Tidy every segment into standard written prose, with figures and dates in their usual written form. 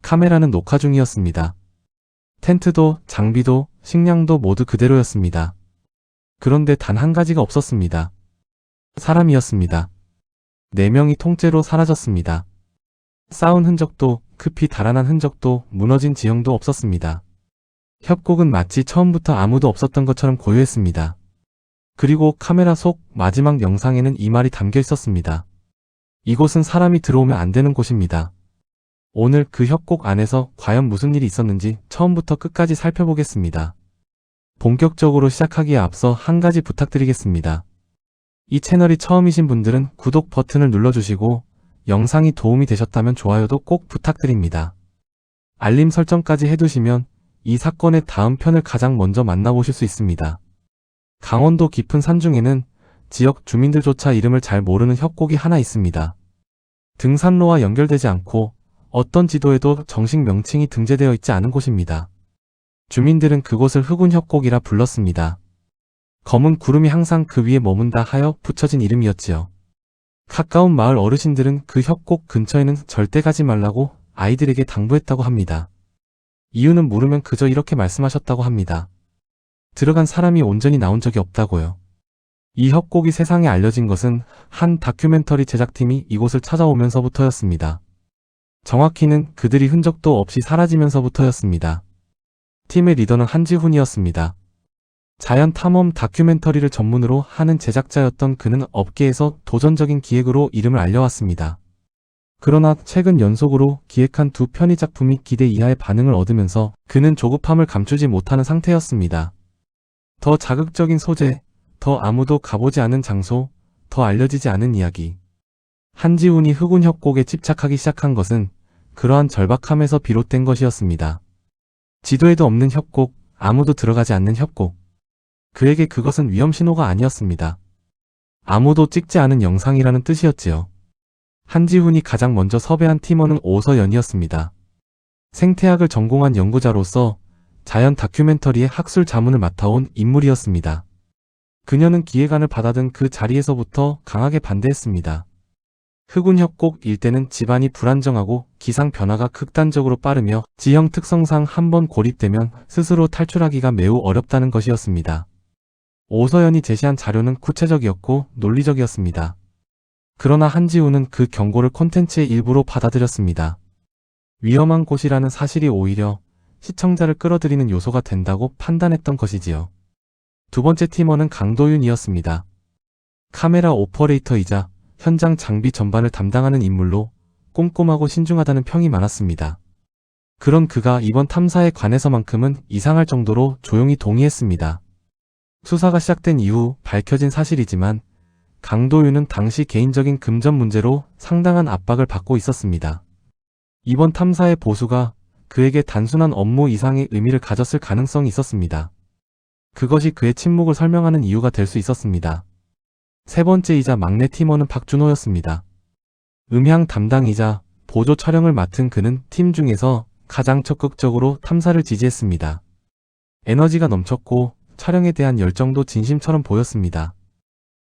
카메라는 녹화 중이었습니다. 텐트도 장비도 식량도 모두 그대로였습니다. 그런데 단 한 가지가 없었습니다. 사람이었습니다. 4명이 통째로 사라졌습니다. 싸운 흔적도 급히 달아난 흔적도 무너진 지형도 없었습니다. 협곡은 마치 처음부터 아무도 없었던 것처럼 고요했습니다. 그리고 카메라 속 마지막 영상에는 이 말이 담겨 있었습니다. 이곳은 사람이 들어오면 안 되는 곳입니다. 오늘 그 협곡 안에서 과연 무슨 일이 있었는지 처음부터 끝까지 살펴보겠습니다. 본격적으로 시작하기에 앞서 한 가지 부탁드리겠습니다. 이 채널이 처음이신 분들은 구독 버튼을 눌러주시고 영상이 도움이 되셨다면 좋아요도 꼭 부탁드립니다. 알림 설정까지 해두시면 이 사건의 다음 편을 가장 먼저 만나보실 수 있습니다. 강원도 깊은 산중에는 지역 주민들조차 이름을 잘 모르는 협곡이 하나 있습니다. 등산로와 연결되지 않고 어떤 지도에도 정식 명칭이 등재되어 있지 않은 곳입니다. 주민들은 그곳을 흑운 협곡이라 불렀습니다. 검은 구름이 항상 그 위에 머문다 하여 붙여진 이름이었지요. 가까운 마을 어르신들은 그 협곡 근처에는 절대 가지 말라고 아이들에게 당부했다고 합니다. 이유는 물으면 그저 이렇게 말씀하셨다고 합니다. 들어간 사람이 온전히 나온 적이 없다고요. 이 협곡이 세상에 알려진 것은 한 다큐멘터리 제작팀이 이곳을 찾아오면서부터였습니다. 정확히는 그들이 흔적도 없이 사라지면서부터였습니다. 팀의 리더는 한지훈이었습니다. 자연 탐험 다큐멘터리를 전문으로 하는 제작자였던 그는 업계에서 도전적인 기획으로 이름을 알려왔습니다. 그러나 최근 연속으로 기획한 2편의 작품이 기대 이하의 반응을 얻으면서 그는 조급함을 감추지 못하는 상태였습니다. 더 자극적인 소재, 더 아무도 가보지 않은 장소, 더 알려지지 않은 이야기. 한지훈이 흑운 협곡에 집착하기 시작한 것은 그러한 절박함에서 비롯된 것이었습니다. 지도에도 없는 협곡, 아무도 들어가지 않는 협곡. 그에게 그것은 위험 신호가 아니었습니다. 아무도 찍지 않은 영상이라는 뜻이었지요. 한지훈이 가장 먼저 섭외한 팀원은 오서연이었습니다. 생태학을 전공한 연구자로서 자연 다큐멘터리의 학술 자문을 맡아온 인물이었습니다. 그녀는 기획안을 받아든 그 자리에서부터 강하게 반대했습니다. 흑운 협곡 일대는 지반이 불안정하고 기상 변화가 극단적으로 빠르며 지형 특성상 한번 고립되면 스스로 탈출하기가 매우 어렵다는 것이었습니다. 오서연이 제시한 자료는 구체적이었고 논리적이었습니다. 그러나 한지훈은 그 경고를 콘텐츠의 일부로 받아들였습니다. 위험한 곳이라는 사실이 오히려 시청자를 끌어들이는 요소가 된다고 판단했던 것이지요. 두 번째 팀원은 강도윤이었습니다. 카메라 오퍼레이터이자 현장 장비 전반을 담당하는 인물로 꼼꼼하고 신중하다는 평이 많았습니다. 그런 그가 이번 탐사에 관해서만큼은 이상할 정도로 조용히 동의했습니다. 수사가 시작된 이후 밝혀진 사실이지만 강도윤은 당시 개인적인 금전 문제로 상당한 압박을 받고 있었습니다. 이번 탐사의 보수가 그에게 단순한 업무 이상의 의미를 가졌을 가능성이 있었습니다. 그것이 그의 침묵을 설명하는 이유가 될 수 있었습니다. 세 번째이자 막내 팀원은 박준호였습니다. 음향 담당이자 보조 촬영을 맡은 그는 팀 중에서 가장 적극적으로 탐사를 지지했습니다. 에너지가 넘쳤고 촬영에 대한 열정도 진심처럼 보였습니다.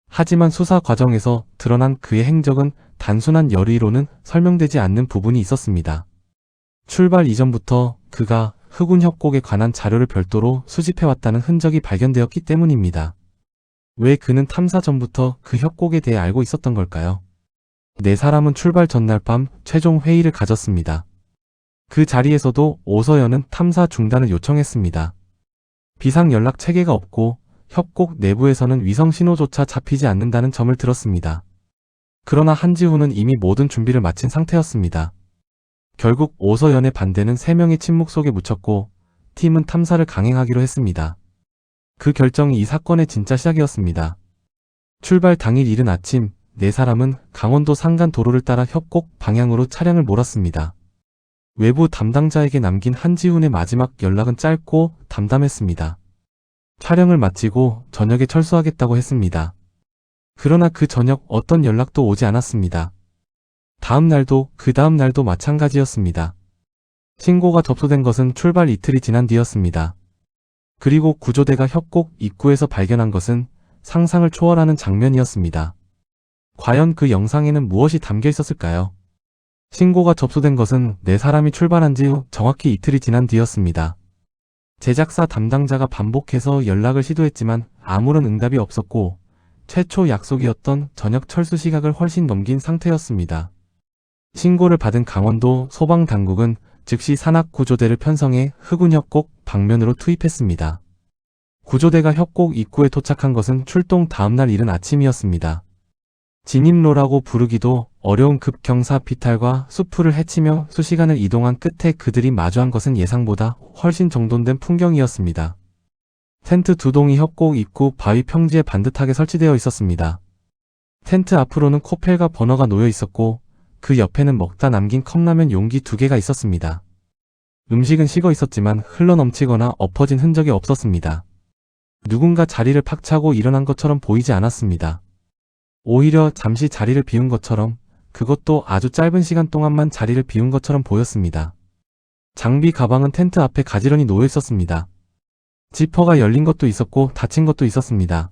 하지만 수사 과정에서 드러난 그의 행적은 단순한 열의로는 설명되지 않는 부분이 있었습니다. 출발 이전부터 그가 흑운 협곡에 관한 자료를 별도로 수집해왔다는 흔적이 발견되었기 때문입니다. 왜 그는 탐사 전부터 그 협곡에 대해 알고 있었던 걸까요? 네 사람은 출발 전날 밤 최종 회의를 가졌습니다. 그 자리에서도 오서연은 탐사 중단을 요청했습니다. 비상 연락 체계가 없고 협곡 내부에서는 위성 신호조차 잡히지 않는다는 점을 들었습니다. 그러나 한지훈은 이미 모든 준비를 마친 상태였습니다. 결국 오서연의 반대는 3명의 침묵 속에 묻혔고 팀은 탐사를 강행하기로 했습니다. 그 결정이 이 사건의 진짜 시작이었습니다. 출발 당일 이른 아침 4사람은 강원도 산간 도로를 따라 협곡 방향으로 차량을 몰았습니다. 외부 담당자에게 남긴 한지훈의 마지막 연락은 짧고 담담했습니다. 촬영을 마치고 저녁에 철수하겠다고 했습니다. 그러나 그 저녁 어떤 연락도 오지 않았습니다. 다음 날도 그 다음 날도 마찬가지였습니다. 신고가 접수된 것은 출발 이틀이 지난 뒤였습니다. 그리고 구조대가 협곡 입구에서 발견한 것은 상상을 초월하는 장면이었습니다. 과연 그 영상에는 무엇이 담겨 있었을까요? 신고가 접수된 것은 4사람이 출발한 지 정확히 이틀이 지난 뒤였습니다. 제작사 담당자가 반복해서 연락을 시도했지만 아무런 응답이 없었고 최초 약속이었던 저녁 철수 시각을 훨씬 넘긴 상태였습니다. 신고를 받은 강원도 소방당국은 즉시 산악구조대를 편성해 흑운 협곡 방면으로 투입했습니다. 구조대가 협곡 입구에 도착한 것은 출동 다음날 이른 아침이었습니다. 진입로라고 부르기도 어려운 급경사 비탈과 수풀을 헤치며 수시간을 이동한 끝에 그들이 마주한 것은 예상보다 훨씬 정돈된 풍경이었습니다. 텐트 2동이 협곡 입구 바위 평지에 반듯하게 설치되어 있었습니다. 텐트 앞으로는 코펠과 버너가 놓여 있었고 그 옆에는 먹다 남긴 컵라면 용기 2개가 있었습니다. 음식은 식어 있었지만 흘러넘치거나 엎어진 흔적이 없었습니다. 누군가 자리를 팍 차고 일어난 것처럼 보이지 않았습니다. 오히려 잠시 자리를 비운 것처럼, 그것도 아주 짧은 시간 동안만 자리를 비운 것처럼 보였습니다. 장비 가방은 텐트 앞에 가지런히 놓여 있었습니다. 지퍼가 열린 것도 있었고 닫힌 것도 있었습니다.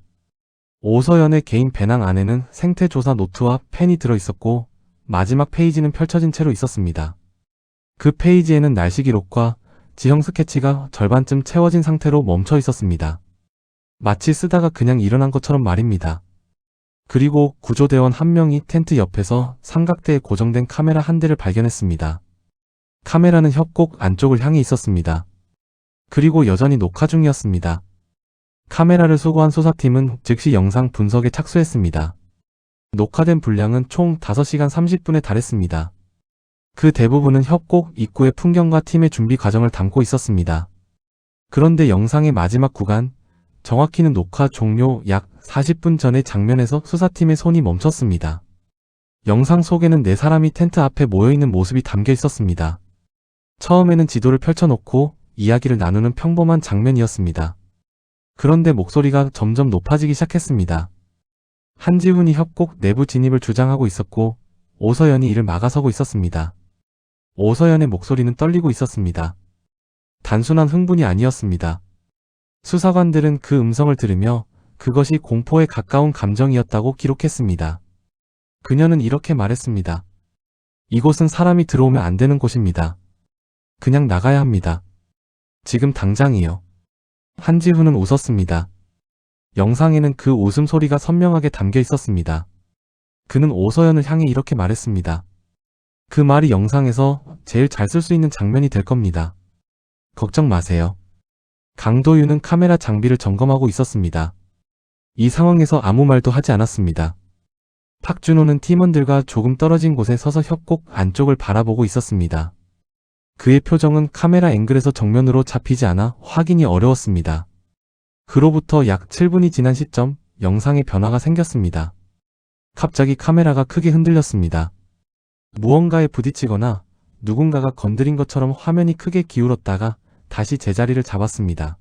오서연의 개인 배낭 안에는 생태조사 노트와 펜이 들어 있었고 마지막 페이지는 펼쳐진 채로 있었습니다. 그 페이지에는 날씨 기록과 지형 스케치가 절반쯤 채워진 상태로 멈춰 있었습니다. 마치 쓰다가 그냥 일어난 것처럼 말입니다. 그리고 구조대원 한 명이 텐트 옆에서 삼각대에 고정된 카메라 한 대를 발견했습니다. 카메라는 협곡 안쪽을 향해 있었습니다. 그리고 여전히 녹화 중이었습니다. 카메라를 수거한 수사팀은 즉시 영상 분석에 착수했습니다. 녹화된 분량은 총 5시간 30분에 달했습니다. 그 대부분은 협곡 입구의 풍경과 팀의 준비 과정을 담고 있었습니다. 그런데 영상의 마지막 구간, 정확히는 녹화 종료 약 40분 전의 장면에서 수사팀의 손이 멈췄습니다. 영상 속에는 4사람이 텐트 앞에 모여있는 모습이 담겨 있었습니다. 처음에는 지도를 펼쳐놓고 이야기를 나누는 평범한 장면이었습니다. 그런데 목소리가 점점 높아지기 시작했습니다. 한지훈이 협곡 내부 진입을 주장하고 있었고 오서연이 이를 막아서고 있었습니다. 오서연의 목소리는 떨리고 있었습니다. 단순한 흥분이 아니었습니다. 수사관들은 그 음성을 들으며 그것이 공포에 가까운 감정이었다고 기록했습니다. 그녀는 이렇게 말했습니다. 이곳은 사람이 들어오면 안 되는 곳입니다. 그냥 나가야 합니다. 지금 당장이요. 한지훈은 웃었습니다. 영상에는 그 웃음소리가 선명하게 담겨 있었습니다. 그는 오서연을 향해 이렇게 말했습니다. 그 말이 영상에서 제일 잘 쓸 수 있는 장면이 될 겁니다. 걱정 마세요. 강도윤은 카메라 장비를 점검하고 있었습니다. 이 상황에서 아무 말도 하지 않았습니다. 박준호는 팀원들과 조금 떨어진 곳에 서서 협곡 안쪽을 바라보고 있었습니다. 그의 표정은 카메라 앵글에서 정면으로 잡히지 않아 확인이 어려웠습니다. 그로부터 약 7분이 지난 시점, 영상에 변화가 생겼습니다. 갑자기 카메라가 크게 흔들렸습니다. 무언가에 부딪히거나 누군가가 건드린 것처럼 화면이 크게 기울었다가 다시 제자리를 잡았습니다.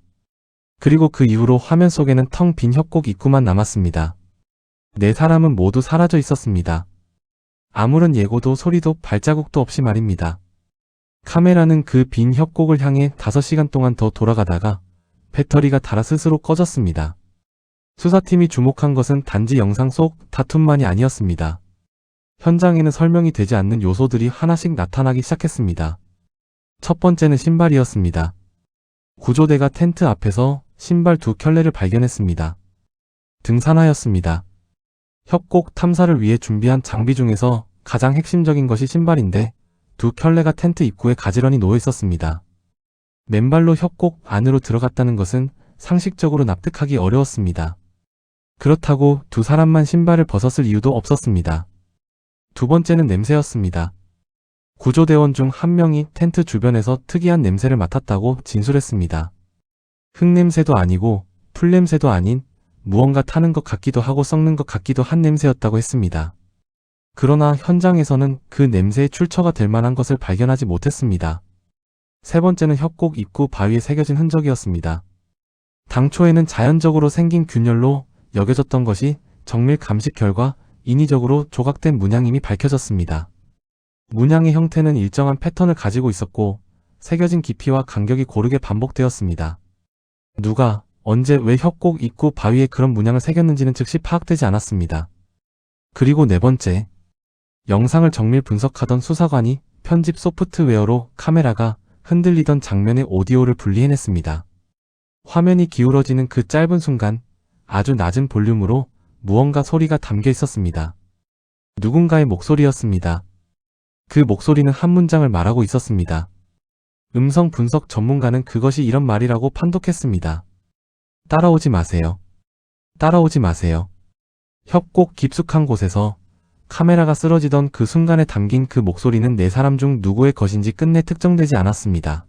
그리고 그 이후로 화면 속에는 텅 빈 협곡 입구만 남았습니다. 4사람은 모두 사라져 있었습니다. 아무런 예고도 소리도 발자국도 없이 말입니다. 카메라는 그 빈 협곡을 향해 5시간 동안 더 돌아가다가 배터리가 닳아 스스로 꺼졌습니다. 수사팀이 주목한 것은 단지 영상 속 다툼만이 아니었습니다. 현장에는 설명이 되지 않는 요소들이 하나씩 나타나기 시작했습니다. 첫 번째는 신발이었습니다. 구조대가 텐트 앞에서 신발 2켤레를 발견했습니다. 등산화였습니다. 협곡 탐사를 위해 준비한 장비 중에서 가장 핵심적인 것이 신발인데 2켤레가 텐트 입구에 가지런히 놓여 있었습니다. 맨발로 협곡 안으로 들어갔다는 것은 상식적으로 납득하기 어려웠습니다. 그렇다고 2사람만 신발을 벗었을 이유도 없었습니다. 두 번째는 냄새였습니다. 구조대원 중 한 명이 텐트 주변에서 특이한 냄새를 맡았다고 진술했습니다. 흙냄새도 아니고 풀냄새도 아닌 무언가 타는 것 같기도 하고 썩는 것 같기도 한 냄새였다고 했습니다. 그러나 현장에서는 그 냄새의 출처가 될 만한 것을 발견하지 못했습니다. 세 번째는 협곡 입구 바위에 새겨진 흔적이었습니다. 당초에는 자연적으로 생긴 균열로 여겨졌던 것이 정밀 감식 결과 인위적으로 조각된 문양임이 밝혀졌습니다. 문양의 형태는 일정한 패턴을 가지고 있었고 새겨진 깊이와 간격이 고르게 반복되었습니다. 누가, 언제, 왜 협곡 입구 바위에 그런 문양을 새겼는지는 즉시 파악되지 않았습니다. 그리고 네 번째, 영상을 정밀 분석하던 수사관이 편집 소프트웨어로 카메라가 흔들리던 장면의 오디오를 분리해냈습니다. 화면이 기울어지는 그 짧은 순간 아주 낮은 볼륨으로 무언가 소리가 담겨 있었습니다. 누군가의 목소리였습니다. 그 목소리는 한 문장을 말하고 있었습니다. 음성 분석 전문가는 그것이 이런 말이라고 판독했습니다. 따라오지 마세요. 따라오지 마세요. 협곡 깊숙한 곳에서 카메라가 쓰러지던 그 순간에 담긴 그 목소리는 네 사람 중 누구의 것인지 끝내 특정되지 않았습니다.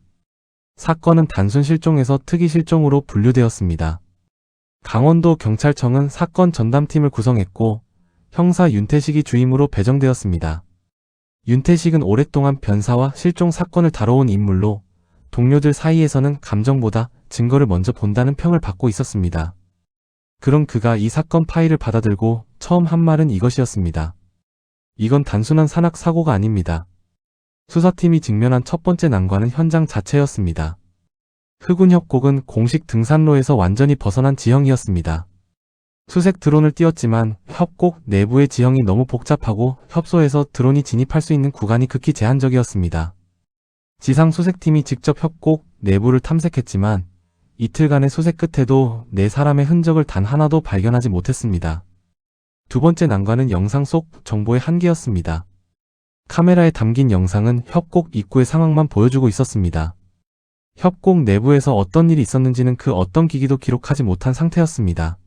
사건은 단순 실종에서 특이 실종으로 분류되었습니다. 강원도 경찰청은 사건 전담팀을 구성했고 형사 윤태식이 주임으로 배정되었습니다. 윤태식은 오랫동안 변사와 실종 사건을 다뤄온 인물로 동료들 사이에서는 감정보다 증거를 먼저 본다는 평을 받고 있었습니다. 그런 그가 이 사건 파일을 받아들고 처음 한 말은 이것이었습니다. 이건 단순한 산악 사고가 아닙니다. 수사팀이 직면한 첫 번째 난관은 현장 자체였습니다. 흑운 협곡은 공식 등산로에서 완전히 벗어난 지형이었습니다. 수색 드론을 띄웠지만 협곡 내부의 지형이 너무 복잡하고 협소해서 드론이 진입할 수 있는 구간이 극히 제한적이었습니다. 지상 수색팀이 직접 협곡 내부를 탐색했지만 이틀간의 수색 끝에도 네 사람의 흔적을 단 하나도 발견하지 못했습니다. 두 번째 난관은 영상 속 정보의 한계였습니다. 카메라에 담긴 영상은 협곡 입구의 상황만 보여주고 있었습니다. 협곡 내부에서 어떤 일이 있었는지는 그 어떤 기기도 기록하지 못한 상태였습니다.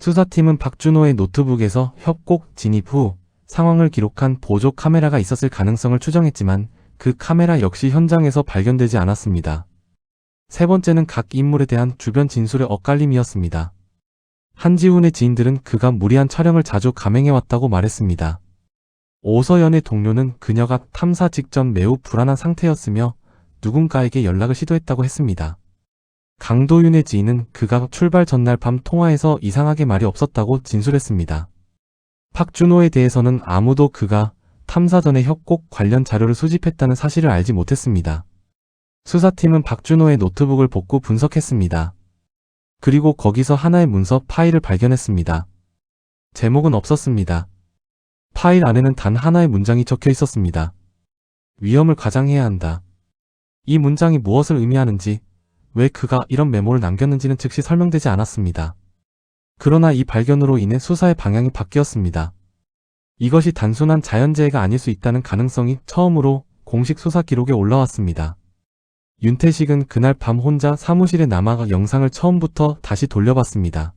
수사팀은 박준호의 노트북에서 협곡 진입 후 상황을 기록한 보조 카메라가 있었을 가능성을 추정했지만 그 카메라 역시 현장에서 발견되지 않았습니다. 세 번째는 각 인물에 대한 주변 진술의 엇갈림이었습니다. 한지훈의 지인들은 그가 무리한 촬영을 자주 감행해왔다고 말했습니다. 오서연의 동료는 그녀가 탐사 직전 매우 불안한 상태였으며 누군가에게 연락을 시도했다고 했습니다. 강도윤의 지인은 그가 출발 전날 밤 통화에서 이상하게 말이 없었다고 진술했습니다. 박준호에 대해서는 아무도 그가 탐사 전에 협곡 관련 자료를 수집했다는 사실을 알지 못했습니다. 수사팀은 박준호의 노트북을 복구 분석했습니다. 그리고 거기서 하나의 문서 파일을 발견했습니다. 제목은 없었습니다. 파일 안에는 단 하나의 문장이 적혀 있었습니다. 위험을 가장해야 한다. 이 문장이 무엇을 의미하는지, 왜 그가 이런 메모를 남겼는지는 즉시 설명되지 않았습니다. 그러나 이 발견으로 인해 수사의 방향이 바뀌었습니다. 이것이 단순한 자연재해가 아닐 수 있다는 가능성이 처음으로 공식 수사 기록에 올라왔습니다. 윤태식은 그날 밤 혼자 사무실에 남아 영상을 처음부터 다시 돌려봤습니다.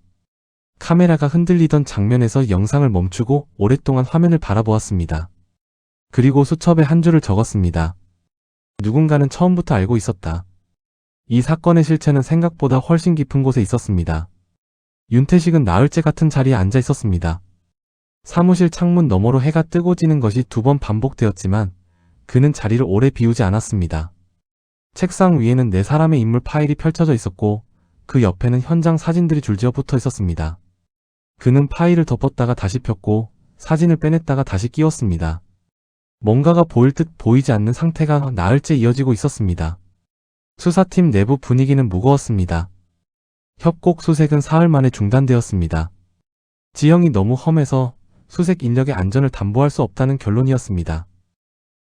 카메라가 흔들리던 장면에서 영상을 멈추고 오랫동안 화면을 바라보았습니다. 그리고 수첩에 한 줄을 적었습니다. 누군가는 처음부터 알고 있었다. 이 사건의 실체는 생각보다 훨씬 깊은 곳에 있었습니다. 윤태식은 나흘째 같은 자리에 앉아 있었습니다. 사무실 창문 너머로 해가 뜨고 지는 것이 2번 반복되었지만 그는 자리를 오래 비우지 않았습니다. 책상 위에는 네 사람의 인물 파일이 펼쳐져 있었고 그 옆에는 현장 사진들이 줄지어 붙어 있었습니다. 그는 파일을 덮었다가 다시 폈고 사진을 빼냈다가 다시 끼웠습니다. 뭔가가 보일 듯 보이지 않는 상태가 나흘째 이어지고 있었습니다. 수사팀 내부 분위기는 무거웠습니다. 협곡 수색은 사흘 만에 중단되었습니다. 지형이 너무 험해서 수색 인력의 안전을 담보할 수 없다는 결론이었습니다.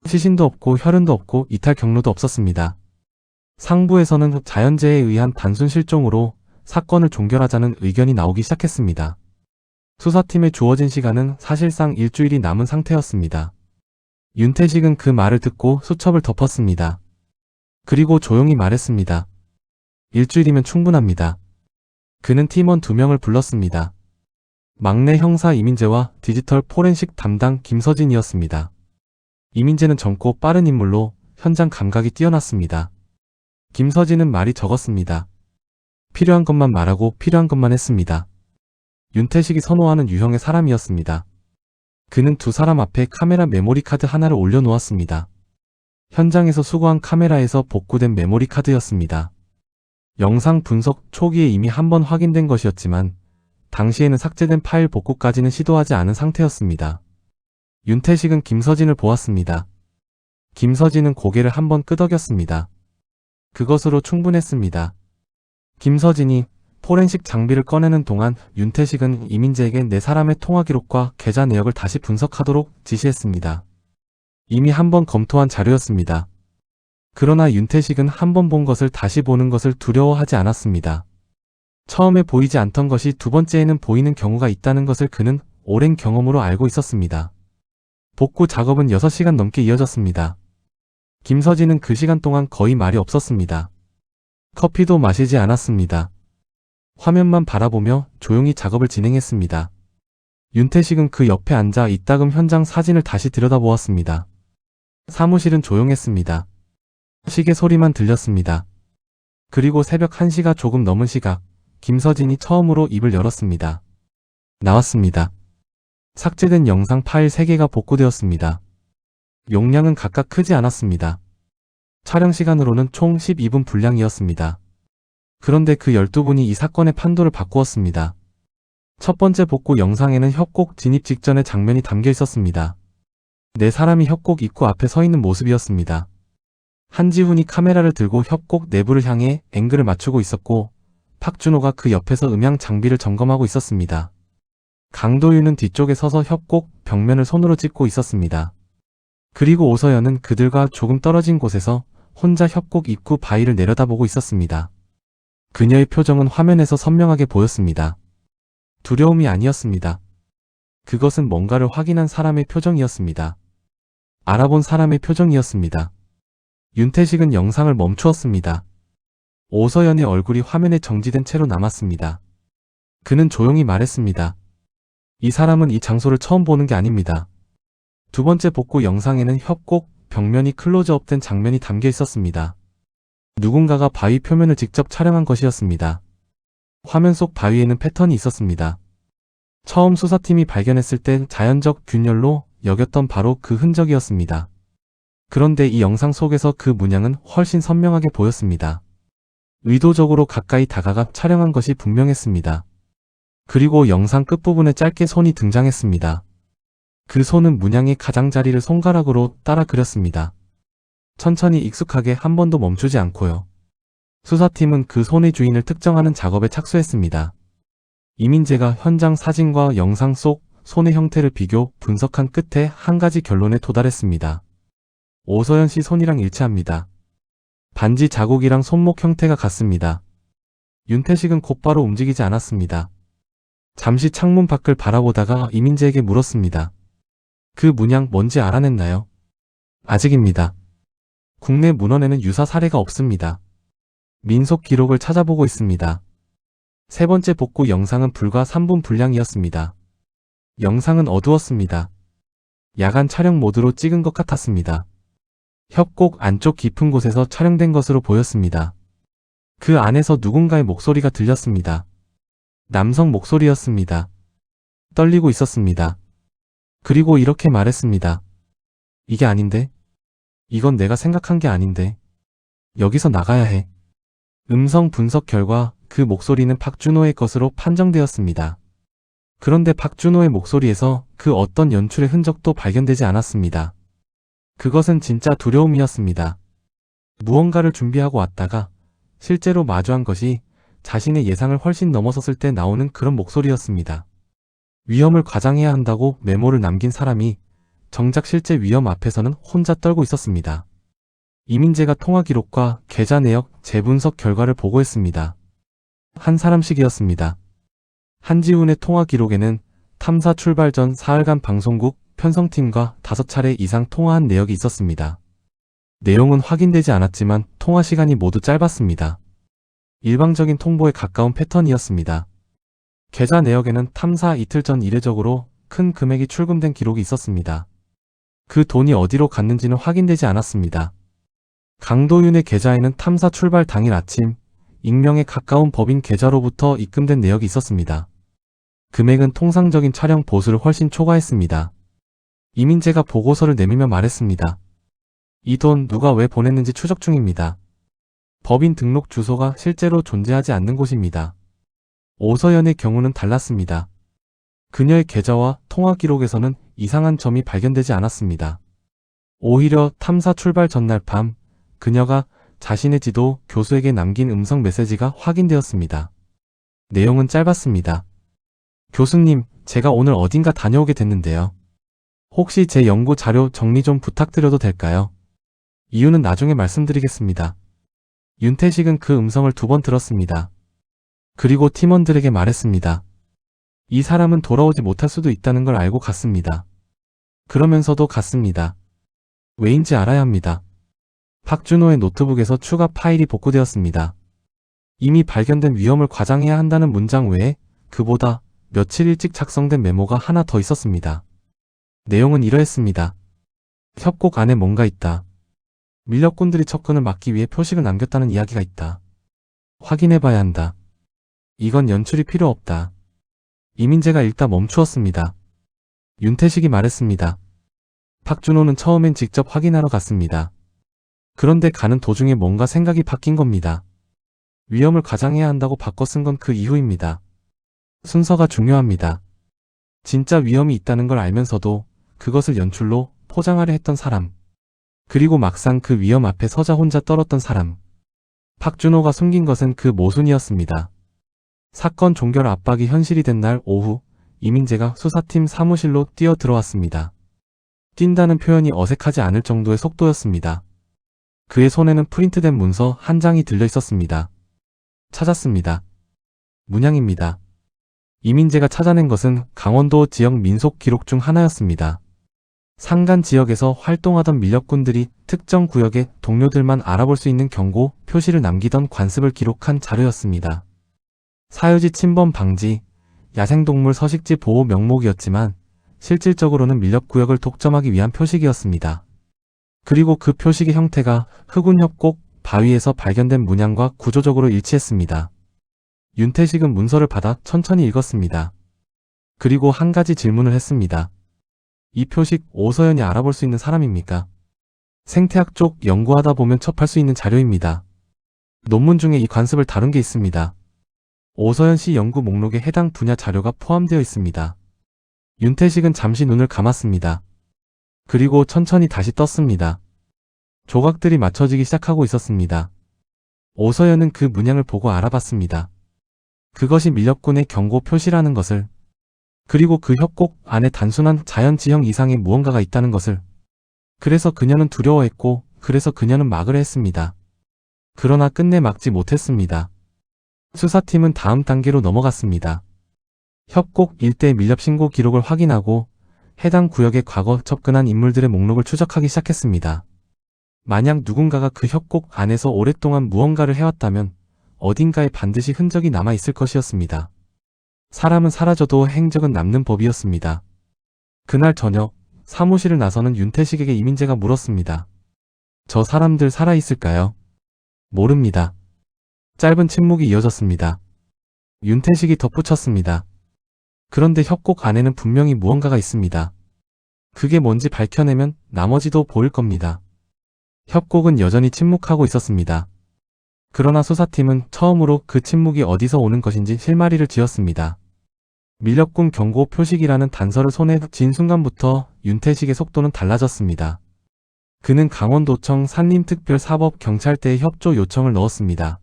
시신도 없고 혈흔도 없고 이탈 경로도 없었습니다. 상부에서는 자연재해에 의한 단순 실종으로 사건을 종결하자는 의견이 나오기 시작했습니다. 수사팀에 주어진 시간은 사실상 일주일이 남은 상태였습니다. 윤태식은 그 말을 듣고 수첩을 덮었습니다. 그리고 조용히 말했습니다. 일주일이면 충분합니다. 그는 팀원 2명을 불렀습니다. 막내 형사 이민재와 디지털 포렌식 담당 김서진이었습니다. 이민재는 젊고 빠른 인물로 현장 감각이 뛰어났습니다. 김서진은 말이 적었습니다. 필요한 것만 말하고 필요한 것만 했습니다. 윤태식이 선호하는 유형의 사람이었습니다. 그는 2 사람 앞에 카메라 메모리 카드 하나를 올려놓았습니다. 현장에서 수거한 카메라에서 복구된 메모리 카드였습니다. 영상 분석 초기에 이미 한 번 확인된 것이었지만 당시에는 삭제된 파일 복구까지는 시도하지 않은 상태였습니다. 윤태식은 김서진을 보았습니다. 김서진은 고개를 한번 끄덕였습니다. 그것으로 충분했습니다. 김서진이 포렌식 장비를 꺼내는 동안 윤태식은 이민재에게 네 사람의 통화 기록과 계좌 내역을 다시 분석하도록 지시했습니다. 이미 한 번 검토한 자료였습니다. 그러나 윤태식은 한 번 본 것을 다시 보는 것을 두려워하지 않았습니다. 처음에 보이지 않던 것이 두 번째에는 보이는 경우가 있다는 것을 그는 오랜 경험으로 알고 있었습니다. 복구 작업은 6시간 넘게 이어졌습니다. 김서진은 그 시간 동안 거의 말이 없었습니다. 커피도 마시지 않았습니다. 화면만 바라보며 조용히 작업을 진행했습니다. 윤태식은 그 옆에 앉아 이따금 현장 사진을 다시 들여다보았습니다. 사무실은 조용했습니다. 시계 소리만 들렸습니다. 그리고 새벽 1시가 조금 넘은 시각, 김서진이 처음으로 입을 열었습니다. 나왔습니다. 삭제된 영상 파일 3개가 복구되었습니다. 용량은 각각 크지 않았습니다. 촬영 시간으로는 총 12분 분량이었습니다. 그런데 그 12분이 이 사건의 판도를 바꾸었습니다. 첫 번째 복구 영상에는 협곡 진입 직전의 장면이 담겨 있었습니다. 네 사람이 협곡 입구 앞에 서 있는 모습이었습니다. 한지훈이 카메라를 들고 협곡 내부를 향해 앵글을 맞추고 있었고, 박준호가 그 옆에서 음향 장비를 점검하고 있었습니다. 강도윤은 뒤쪽에 서서 협곡 벽면을 손으로 찍고 있었습니다. 그리고 오서연은 그들과 조금 떨어진 곳에서 혼자 협곡 입구 바위를 내려다보고 있었습니다. 그녀의 표정은 화면에서 선명하게 보였습니다. 두려움이 아니었습니다. 그것은 뭔가를 확인한 사람의 표정이었습니다. 알아본 사람의 표정이었습니다. 윤태식은 영상을 멈추었습니다. 오서연의 얼굴이 화면에 정지된 채로 남았습니다. 그는 조용히 말했습니다. 이 사람은 이 장소를 처음 보는 게 아닙니다. 두 번째 복구 영상에는 협곡 벽면이 클로즈업된 장면이 담겨 있었습니다. 누군가가 바위 표면을 직접 촬영한 것이었습니다. 화면 속 바위에는 패턴이 있었습니다. 처음 수사팀이 발견했을 때 자연적 균열로 여겼던 바로 그 흔적이었습니다. 그런데 이 영상 속에서 그 문양은 훨씬 선명하게 보였습니다. 의도적으로 가까이 다가가 촬영한 것이 분명했습니다. 그리고 영상 끝부분에 짧게 손이 등장했습니다. 그 손은 문양의 가장자리를 손가락으로 따라 그렸습니다. 천천히 익숙하게 한 번도 멈추지 않고요. 수사팀은 그 손의 주인을 특정하는 작업에 착수했습니다. 이민재가 현장 사진과 영상 속 손의 형태를 비교, 분석한 끝에 한 가지 결론에 도달했습니다. 오서연 씨 손이랑 일치합니다. 반지 자국이랑 손목 형태가 같습니다. 윤태식은 곧바로 움직이지 않았습니다. 잠시 창문 밖을 바라보다가 이민재에게 물었습니다. 그 문양 뭔지 알아냈나요? 아직입니다. 국내 문헌에는 유사 사례가 없습니다. 민속 기록을 찾아보고 있습니다. 세 번째 복구 영상은 불과 3분 분량이었습니다. 영상은 어두웠습니다. 야간 촬영 모드로 찍은 것 같았습니다. 협곡 안쪽 깊은 곳에서 촬영된 것으로 보였습니다. 그 안에서 누군가의 목소리가 들렸습니다. 남성 목소리였습니다. 떨리고 있었습니다. 그리고 이렇게 말했습니다. 이게 아닌데? 이건 내가 생각한 게 아닌데. 여기서 나가야 해. 음성 분석 결과 그 목소리는 박준호의 것으로 판정되었습니다. 그런데 박준호의 목소리에서 그 어떤 연출의 흔적도 발견되지 않았습니다. 그것은 진짜 두려움이었습니다. 무언가를 준비하고 왔다가 실제로 마주한 것이 자신의 예상을 훨씬 넘어섰을 때 나오는 그런 목소리였습니다. 위험을 과장해야 한다고 메모를 남긴 사람이 정작 실제 위험 앞에서는 혼자 떨고 있었습니다. 이민재가 통화 기록과 계좌 내역 재분석 결과를 보고했습니다. 한 사람씩이었습니다. 한지훈의 통화 기록에는 탐사 출발 전 사흘간 방송국 편성팀과 5차례 이상 통화한 내역이 있었습니다. 내용은 확인되지 않았지만 통화 시간이 모두 짧았습니다. 일방적인 통보에 가까운 패턴이었습니다. 계좌 내역에는 탐사 이틀 전 이례적으로 큰 금액이 출금된 기록이 있었습니다. 그 돈이 어디로 갔는지는 확인되지 않았습니다. 강도윤의 계좌에는 탐사 출발 당일 아침 익명에 가까운 법인 계좌로부터 입금된 내역이 있었습니다. 금액은 통상적인 촬영 보수를 훨씬 초과했습니다. 이민재가 보고서를 내밀며 말했습니다. 이 돈 누가 왜 보냈는지 추적 중입니다. 법인 등록 주소가 실제로 존재하지 않는 곳입니다. 오서연의 경우는 달랐습니다. 그녀의 계좌와 통화 기록에서는 이상한 점이 발견되지 않았습니다. 오히려 탐사 출발 전날 밤 그녀가 자신의 지도 교수에게 남긴 음성 메시지가 확인되었습니다. 내용은 짧았습니다. 교수님, 제가 오늘 어딘가 다녀오게 됐는데요. 혹시 제 연구 자료 정리 좀 부탁드려도 될까요? 이유는 나중에 말씀드리겠습니다. 윤태식은 그 음성을 2번 들었습니다. 그리고 팀원들에게 말했습니다. 이 사람은 돌아오지 못할 수도 있다는 걸 알고 갔습니다. 그러면서도 갔습니다. 왜인지 알아야 합니다. 박준호의 노트북에서 추가 파일이 복구되었습니다. 이미 발견된 위험을 과장해야 한다는 문장 외에 그보다 며칠 일찍 작성된 메모가 하나 더 있었습니다. 내용은 이러했습니다. 협곡 안에 뭔가 있다. 밀렵꾼들이 접근을 막기 위해 표식을 남겼다는 이야기가 있다. 확인해봐야 한다. 이건 연출이 필요 없다. 이민재가 읽다 멈추었습니다. 윤태식이 말했습니다. 박준호는 처음엔 직접 확인하러 갔습니다. 그런데 가는 도중에 뭔가 생각이 바뀐 겁니다. 위험을 가장해야 한다고 바꿔 쓴 건 그 이후입니다. 순서가 중요합니다. 진짜 위험이 있다는 걸 알면서도 그것을 연출로 포장하려 했던 사람. 그리고 막상 그 위험 앞에 서자 혼자 떨었던 사람. 박준호가 숨긴 것은 그 모순이었습니다. 사건 종결 압박이 현실이 된 날 오후, 이민재가 수사팀 사무실로 뛰어 들어왔습니다. 뛴다는 표현이 어색하지 않을 정도의 속도였습니다. 그의 손에는 프린트된 문서 한 장이 들려 있었습니다. 찾았습니다. 문양입니다. 이민재가 찾아낸 것은 강원도 지역 민속 기록 중 하나였습니다. 산간 지역에서 활동하던 밀렵꾼들이 특정 구역의 동료들만 알아볼 수 있는 경고 표시를 남기던 관습을 기록한 자료였습니다. 사유지 침범 방지, 야생동물 서식지 보호 명목이었지만 실질적으로는 밀렵구역을 독점하기 위한 표식이었습니다. 그리고 그 표식의 형태가 흑운 협곡 바위에서 발견된 문양과 구조적으로 일치했습니다. 윤태식은 문서를 받아 천천히 읽었습니다. 그리고 한 가지 질문을 했습니다. 이 표식 오서연이 알아볼 수 있는 사람입니까? 생태학 쪽 연구하다 보면 접할 수 있는 자료입니다. 논문 중에 이 관습을 다룬 게 있습니다. 오서연 씨 연구 목록에 해당 분야 자료가 포함되어 있습니다. 윤태식은 잠시 눈을 감았습니다. 그리고 천천히 다시 떴습니다. 조각들이 맞춰지기 시작하고 있었습니다. 오서연은 그 문양을 보고 알아봤습니다. 그것이 밀렵꾼의 경고 표시라는 것을, 그리고 그 협곡 안에 단순한 자연지형 이상의 무언가가 있다는 것을. 그래서 그녀는 두려워했고, 그래서 그녀는 막으려 했습니다. 그러나 끝내 막지 못했습니다. 수사팀은 다음 단계로 넘어갔습니다. 협곡 일대 밀렵 신고 기록을 확인하고 해당 구역에 과거 접근한 인물들의 목록을 추적하기 시작했습니다. 만약 누군가가 그 협곡 안에서 오랫동안 무언가를 해왔다면 어딘가에 반드시 흔적이 남아있을 것이었습니다. 사람은 사라져도 행적은 남는 법이었습니다. 그날 저녁 사무실을 나서는 윤태식에게 이민재가 물었습니다. 저 사람들 살아있을까요? 모릅니다. 짧은 침묵이 이어졌습니다. 윤태식이 덧붙였습니다. 그런데 협곡 안에는 분명히 무언가가 있습니다. 그게 뭔지 밝혀내면 나머지도 보일 겁니다. 협곡은 여전히 침묵하고 있었습니다. 그러나 수사팀은 처음으로 그 침묵이 어디서 오는 것인지 실마리를 지었습니다. 밀렵꾼 경고 표식이라는 단서를 손에 쥔 순간부터 윤태식의 속도는 달라졌습니다. 그는 강원도청 산림특별사법경찰대에 협조 요청을 넣었습니다.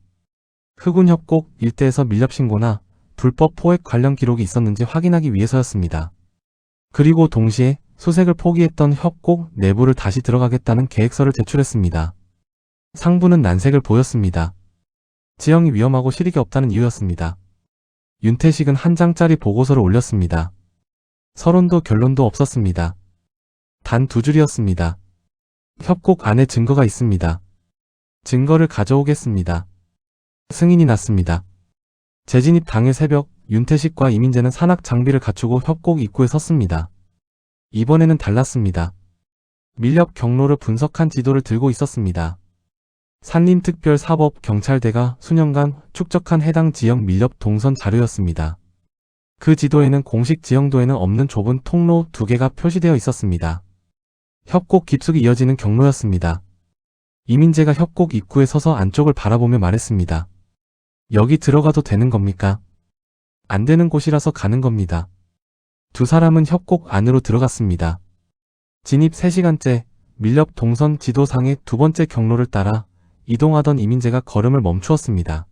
흑운 협곡 일대에서 밀렵 신고나 불법 포획 관련 기록이 있었는지 확인하기 위해서였습니다. 그리고 동시에 수색을 포기했던 협곡 내부를 다시 들어가겠다는 계획서를 제출했습니다. 상부는 난색을 보였습니다. 지형이 위험하고 실익이 없다는 이유였습니다. 윤태식은 한 장짜리 보고서를 올렸습니다. 서론도 결론도 없었습니다. 단 2줄이었습니다. 협곡 안에 증거가 있습니다. 증거를 가져오겠습니다. 승인이 났습니다. 재진입 당일 새벽 윤태식과 이민재는 산악 장비를 갖추고 협곡 입구에 섰습니다. 이번에는 달랐습니다. 밀렵 경로를 분석한 지도를 들고 있었습니다. 산림특별사법경찰대가 수년간 축적한 해당 지역 밀렵 동선 자료였습니다. 그 지도에는 공식 지형도에는 없는 좁은 통로 2개가 표시되어 있었습니다. 협곡 깊숙이 이어지는 경로였습니다. 이민재가 협곡 입구에 서서 안쪽을 바라보며 말했습니다. 여기 들어가도 되는 겁니까? 안 되는 곳이라서 가는 겁니다. 두 사람은 협곡 안으로 들어갔습니다. 진입 3시간째 밀렵 동선 지도상의 2번째 경로를 따라 이동하던 이민재가 걸음을 멈추었습니다.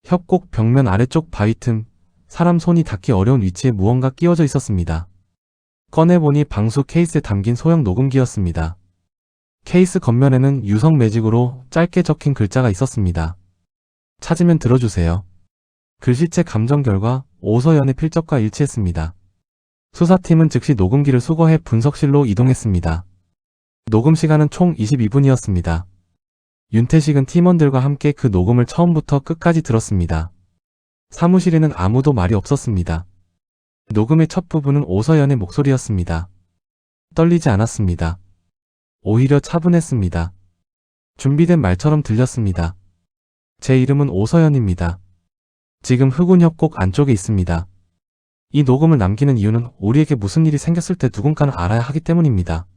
협곡 벽면 아래쪽 바위 틈, 사람 손이 닿기 어려운 위치에 무언가 끼워져 있었습니다. 꺼내보니 방수 케이스에 담긴 소형 녹음기였습니다. 케이스 겉면에는 유성 매직으로 짧게 적힌 글자가 있었습니다. 찾으면 들어주세요. 글씨체 감정 결과 오서연의 필적과 일치했습니다. 수사팀은 즉시 녹음기를 수거해 분석실로 이동했습니다. 녹음 시간은 총 22분이었습니다. 윤태식은 팀원들과 함께 그 녹음을 처음부터 끝까지 들었습니다. 사무실에는 아무도 말이 없었습니다. 녹음의 첫 부분은 오서연의 목소리였습니다. 떨리지 않았습니다. 오히려 차분했습니다. 준비된 말처럼 들렸습니다. 제 이름은 오서연입니다. 지금 흑운 협곡 안쪽에 있습니다. 이 녹음을 남기는 이유는 우리에게 무슨 일이 생겼을 때 누군가는 알아야 하기 때문입니다.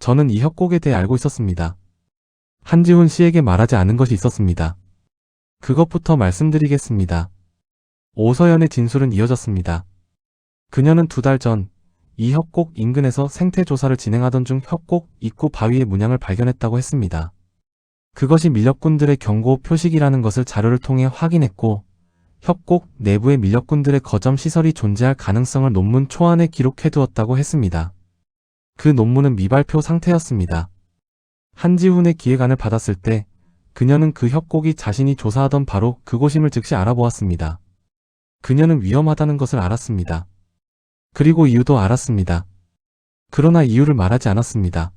저는 이 협곡에 대해 알고 있었습니다. 한지훈 씨에게 말하지 않은 것이 있었습니다. 그것부터 말씀드리겠습니다. 오서연의 진술은 이어졌습니다. 그녀는 2달 전 이 협곡 인근에서 생태 조사를 진행하던 중 협곡 입구 바위의 문양을 발견했다고 했습니다. 그것이 밀렵꾼들의 경고 표식이라는 것을 자료를 통해 확인했고 협곡 내부에 밀렵꾼들의 거점 시설이 존재할 가능성을 논문 초안에 기록해두었다고 했습니다. 그 논문은 미발표 상태였습니다. 한지훈의 기획안을 받았을 때 그녀는 그 협곡이 자신이 조사하던 바로 그곳임을 즉시 알아보았습니다. 그녀는 위험하다는 것을 알았습니다. 그리고 이유도 알았습니다. 그러나 이유를 말하지 않았습니다.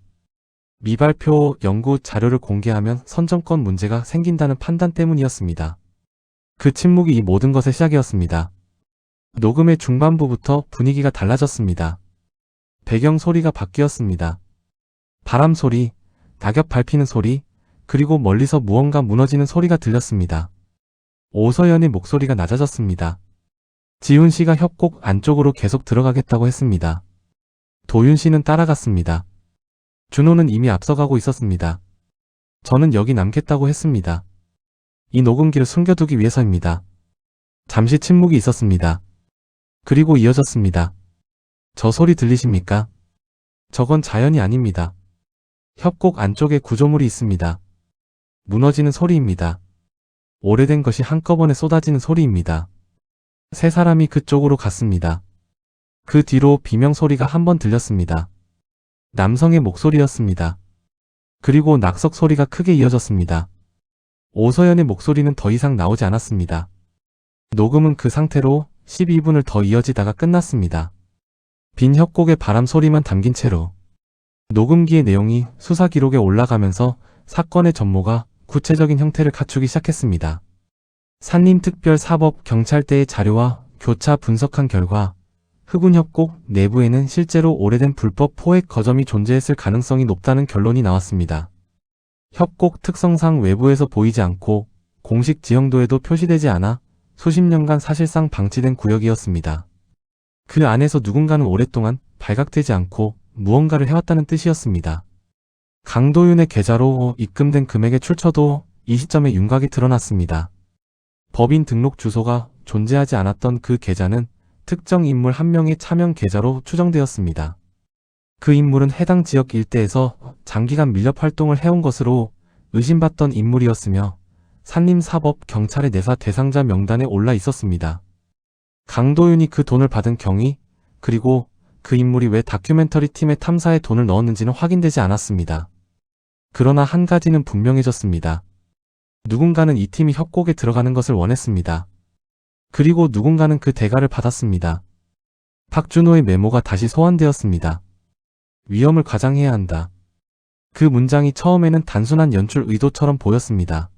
미발표 연구 자료를 공개하면 선정권 문제가 생긴다는 판단 때문이었습니다. 그 침묵이 이 모든 것의 시작이었습니다. 녹음의 중반부부터 분위기가 달라졌습니다. 배경 소리가 바뀌었습니다. 바람 소리, 낙엽 밟히는 소리, 그리고 멀리서 무언가 무너지는 소리가 들렸습니다. 오서연의 목소리가 낮아졌습니다. 지훈 씨가 협곡 안쪽으로 계속 들어가겠다고 했습니다. 도윤 씨는 따라갔습니다. 준호는 이미 앞서가고 있었습니다. 저는 여기 남겠다고 했습니다. 이 녹음기를 숨겨두기 위해서입니다. 잠시 침묵이 있었습니다. 그리고 이어졌습니다. 저 소리 들리십니까? 저건 자연이 아닙니다. 협곡 안쪽에 구조물이 있습니다. 무너지는 소리입니다. 오래된 것이 한꺼번에 쏟아지는 소리입니다. 세 사람이 그쪽으로 갔습니다. 그 뒤로 비명 소리가 한 번 들렸습니다. 남성의 목소리였습니다. 그리고 낙석 소리가 크게 이어졌습니다. 오서연의 목소리는 더 이상 나오지 않았습니다. 녹음은 그 상태로 12분을 더 이어지다가 끝났습니다. 빈 협곡의 바람 소리만 담긴 채로 녹음기의 내용이 수사 기록에 올라가면서 사건의 전모가 구체적인 형태를 갖추기 시작했습니다. 산림특별사법경찰대의 자료와 교차 분석한 결과 흑운 협곡 내부에는 실제로 오래된 불법 포획 거점이 존재했을 가능성이 높다는 결론이 나왔습니다. 협곡 특성상 외부에서 보이지 않고 공식 지형도에도 표시되지 않아 수십 년간 사실상 방치된 구역이었습니다. 그 안에서 누군가는 오랫동안 발각되지 않고 무언가를 해왔다는 뜻이었습니다. 강도윤의 계좌로 입금된 금액의 출처도 이 시점에 윤곽이 드러났습니다. 법인 등록 주소가 존재하지 않았던 그 계좌는 특정 인물 한 명의 차명 계좌로 추정되었습니다. 그 인물은 해당 지역 일대에서 장기간 밀렵 활동을 해온 것으로 의심받던 인물이었으며 산림사법경찰의 내사 대상자 명단에 올라 있었습니다. 강도윤이 그 돈을 받은 경위, 그리고 그 인물이 왜 다큐멘터리 팀의 탐사에 돈을 넣었는지는 확인되지 않았습니다. 그러나 한 가지는 분명해졌습니다. 누군가는 이 팀이 협곡에 들어가는 것을 원했습니다. 그리고 누군가는 그 대가를 받았습니다. 박준호의 메모가 다시 소환되었습니다. 위험을 가장해야 한다. 그 문장이 처음에는 단순한 연출 의도처럼 보였습니다.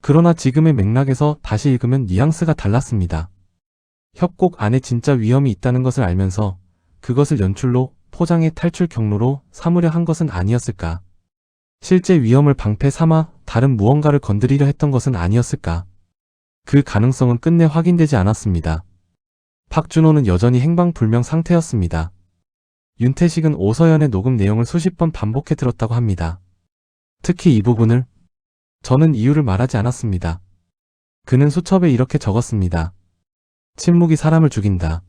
그러나 지금의 맥락에서 다시 읽으면 뉘앙스가 달랐습니다. 협곡 안에 진짜 위험이 있다는 것을 알면서 그것을 연출로 포장해 탈출 경로로 삼으려 한 것은 아니었을까? 실제 위험을 방패 삼아 다른 무언가를 건드리려 했던 것은 아니었을까? 그 가능성은 끝내 확인되지 않았습니다. 박준호는 여전히 행방불명 상태였습니다. 윤태식은 오서연의 녹음 내용을 수십 번 반복해 들었다고 합니다. 특히 이 부분을 저는 이유를 말하지 않았습니다. 그는 수첩에 이렇게 적었습니다. 침묵이 사람을 죽인다.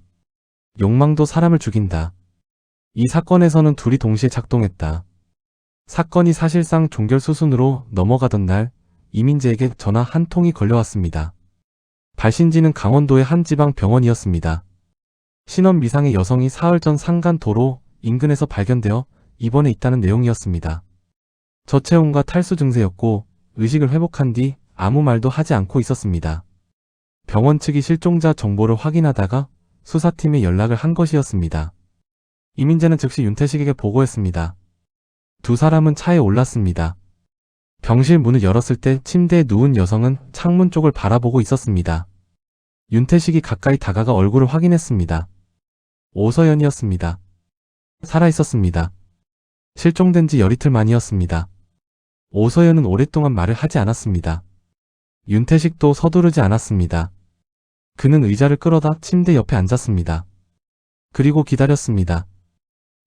욕망도 사람을 죽인다. 이 사건에서는 둘이 동시에 작동했다. 사건이 사실상 종결 수순으로 넘어가던 날 이민재에게 전화 한 통이 걸려왔습니다. 발신지는 강원도의 한 지방 병원이었습니다. 신원 미상의 여성이 사흘 전 산간 도로 인근에서 발견되어 입원해 있다는 내용이었습니다. 저체온과 탈수 증세였고 의식을 회복한 뒤 아무 말도 하지 않고 있었습니다. 병원 측이 실종자 정보를 확인하다가 수사팀에 연락을 한 것이었습니다. 이민재는 즉시 윤태식에게 보고했습니다. 두 사람은 차에 올랐습니다. 병실 문을 열었을 때 침대에 누운 여성은 창문 쪽을 바라보고 있었습니다. 윤태식이 가까이 다가가 얼굴을 확인했습니다. 오서연이었습니다. 살아있었습니다. 실종된 지 열이틀 만이었습니다. 오서연은 오랫동안 말을 하지 않았습니다. 윤태식도 서두르지 않았습니다. 그는 의자를 끌어다 침대 옆에 앉았습니다. 그리고 기다렸습니다.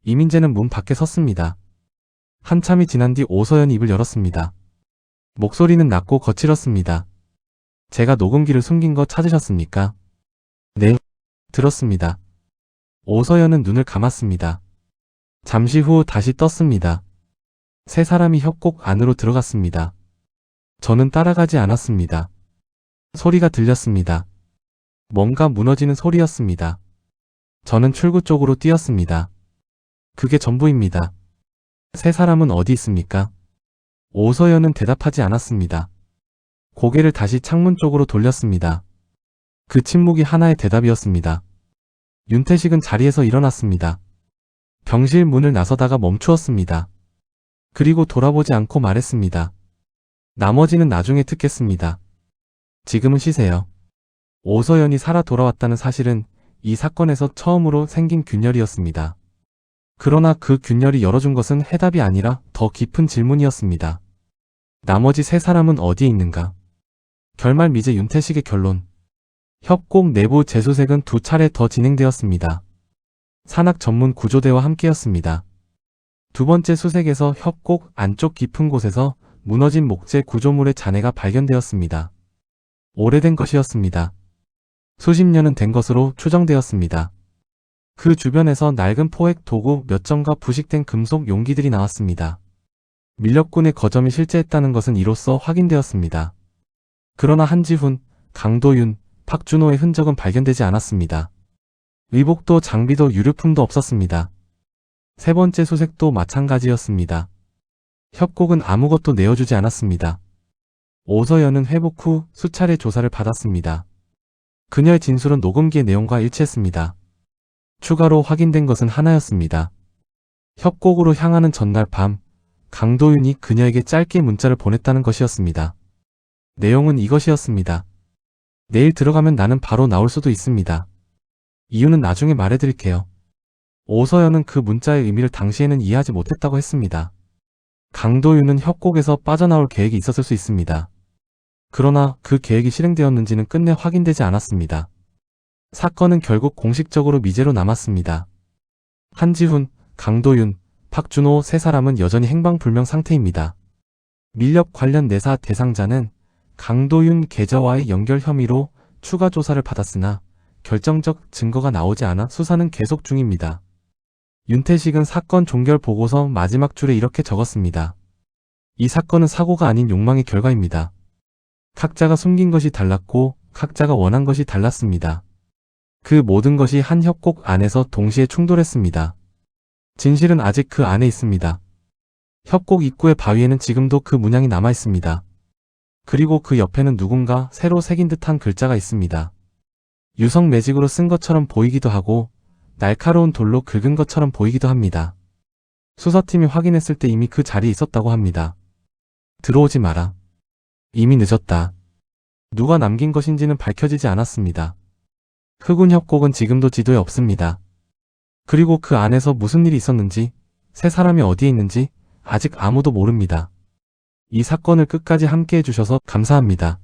이민재는 문 밖에 섰습니다. 한참이 지난 뒤 오서연이 입을 열었습니다. 목소리는 낮고 거칠었습니다. 제가 녹음기를 숨긴 거 찾으셨습니까? 네, 들었습니다. 오서연은 눈을 감았습니다. 잠시 후 다시 떴습니다. 세 사람이 협곡 안으로 들어갔습니다. 저는 따라가지 않았습니다. 소리가 들렸습니다. 뭔가 무너지는 소리였습니다. 저는 출구 쪽으로 뛰었습니다. 그게 전부입니다. 세 사람은 어디 있습니까? 오서연은 대답하지 않았습니다. 고개를 다시 창문 쪽으로 돌렸습니다. 그 침묵이 하나의 대답이었습니다. 윤태식은 자리에서 일어났습니다. 병실 문을 나서다가 멈추었습니다. 그리고 돌아보지 않고 말했습니다. 나머지는 나중에 듣겠습니다. 지금은 쉬세요. 오서연이 살아 돌아왔다는 사실은 이 사건에서 처음으로 생긴 균열이었습니다. 그러나 그 균열이 열어준 것은 해답이 아니라 더 깊은 질문이었습니다. 나머지 세 사람은 어디에 있는가? 결말 미제 윤태식의 결론. 협곡 내부 재수색은 두 차례 더 진행되었습니다. 산악 전문 구조대와 함께였습니다. 두 번째 수색에서 협곡 안쪽 깊은 곳에서 무너진 목재 구조물의 잔해가 발견되었습니다. 오래된 것이었습니다. 수십 년은 된 것으로 추정되었습니다. 그 주변에서 낡은 포획 도구 몇 점과 부식된 금속 용기들이 나왔습니다. 밀렵군의 거점이 실제했다는 것은 이로써 확인되었습니다. 그러나 한지훈, 강도윤, 박준호의 흔적은 발견되지 않았습니다. 의복도 장비도 유류품도 없었습니다. 세 번째 수색도 마찬가지였습니다. 협곡은 아무것도 내어주지 않았습니다. 오서연은 회복 후 수차례 조사를 받았습니다. 그녀의 진술은 녹음기의 내용과 일치했습니다. 추가로 확인된 것은 하나였습니다. 협곡으로 향하는 전날 밤, 강도윤이 그녀에게 짧게 문자를 보냈다는 것이었습니다. 내용은 이것이었습니다. 내일 들어가면 나는 바로 나올 수도 있습니다. 이유는 나중에 말해드릴게요. 오서연은 그 문자의 의미를 당시에는 이해하지 못했다고 했습니다. 강도윤은 협곡에서 빠져나올 계획이 있었을 수 있습니다. 그러나 그 계획이 실행되었는지는 끝내 확인되지 않았습니다. 사건은 결국 공식적으로 미제로 남았습니다. 한지훈, 강도윤, 박준호 세 사람은 여전히 행방불명 상태입니다. 밀렵 관련 내사 대상자는 강도윤 계좌와의 연결 혐의로 추가 조사를 받았으나 결정적 증거가 나오지 않아 수사는 계속 중입니다. 윤태식은 사건 종결 보고서 마지막 줄에 이렇게 적었습니다. 이 사건은 사고가 아닌 욕망의 결과입니다. 각자가 숨긴 것이 달랐고 각자가 원한 것이 달랐습니다. 그 모든 것이 한 협곡 안에서 동시에 충돌했습니다. 진실은 아직 그 안에 있습니다. 협곡 입구의 바위에는 지금도 그 문양이 남아 있습니다. 그리고 그 옆에는 누군가 새로 새긴 듯한 글자가 있습니다. 유성 매직으로 쓴 것처럼 보이기도 하고 날카로운 돌로 긁은 것처럼 보이기도 합니다. 수사팀이 확인했을 때 이미 그 자리에 있었다고 합니다. 들어오지 마라. 이미 늦었다. 누가 남긴 것인지는 밝혀지지 않았습니다. 흑운 협곡은 지금도 지도에 없습니다. 그리고 그 안에서 무슨 일이 있었는지, 세 사람이 어디에 있는지 아직 아무도 모릅니다. 이 사건을 끝까지 함께 해주셔서 감사합니다.